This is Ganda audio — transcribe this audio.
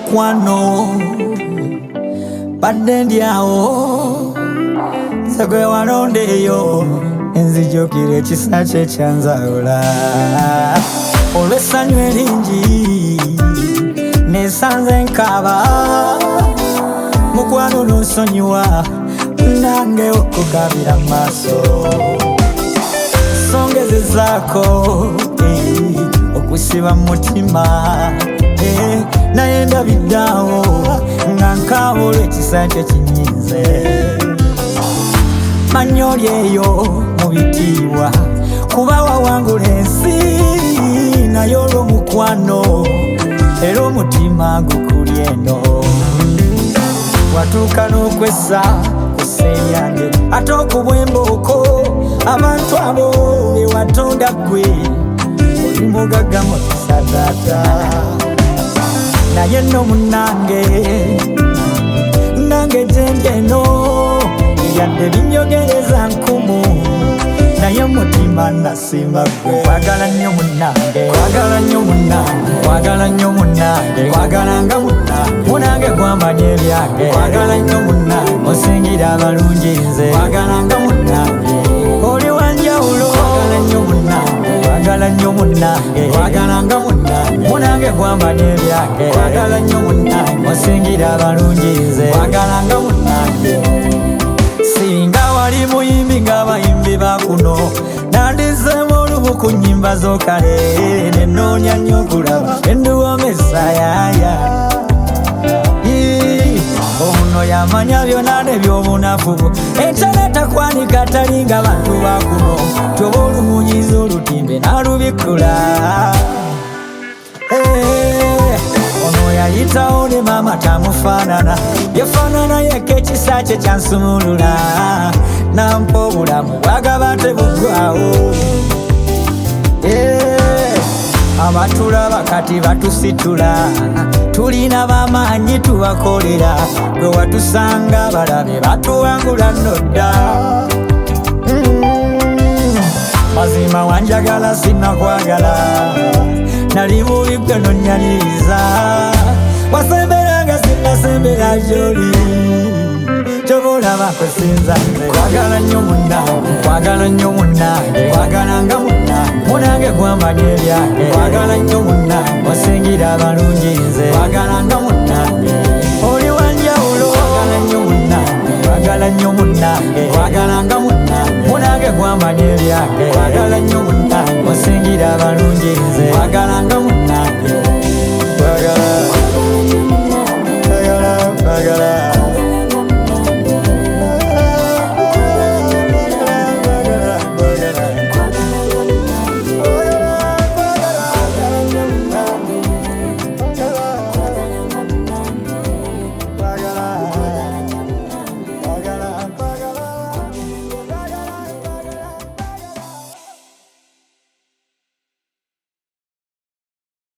mukwano badde ndyawo segwe walondeyo enzijukira ekisa kye kyanzawula olw'essanyu eringi nesanze nkaaba mukwano nonsonyiwa nange okugabira maaso songezezaako okusiba mutima naye ndabiddawo nga nkaaba olw'ekisa kye kinyinze manyo lyeyo mu bitiibwa kuba wawangula ensi naye olw'omukwano era omutima gukuli eno watuuka n'okwessa kuseeyange ate okubwembooko abantu abo bewatonda ggwe oli mugagga mu kisa taata naye nno munnange nange gyendeno yadde binyogereza nkumu naye mutima nasimba ggwe kwagala nnyo munnange kwagala nnyo munnange kwagala nnyo munnange kwagalanga munnange munange gwamanya ebyange kwagala nnyo munnange osingira abalungi nze kwagalanga munnange oli wanjawulo kwagala nnyo munnange kwagala nnyo munnange kwagalanga munnange munange gwamanya ebyange kwagala nnyo munnange osingira abalungi nze kwagalanga munnange singa wali muyimbi ng'abayimbi bakuno nandizeemu olubu ku nnyimba z'okale nenoonya nnyo okulaba enduwomesa yaaya ono yamanya byonna ne by'obunafu enkyaleeta kwanika talinga bantu bakuno toba olumunyiza olutimbe n'alubikkula ono yayitawo ne maama tamufaanana yefaanana yekka ekisa kye kyansumulula nampa obulamu bwagaba tebuggwawo abatulaba kati batusitula tulina bamaanyi tubakolera gwe watusanga balabe batuwangula nodda mazima wanjagala sinakwagala nali mubi gwe nonnyaniriza wasemberanga sinasembera gy'oli kyobaolaba kwesinza nze kwagala nnyo munnange kwagala nnyo munnange kwagalanga munnange munange gwamanya ebyange kwagala nnyo munnange osingira abalungi nze kwagalanga munnange oli wanjawulo kwagala nnyo munnange kwagala nnyo munnange kwagalanga munnange munange gwamanya ebyange kwagala nnyo munnange osingira abalungi nze kwagalanga munnange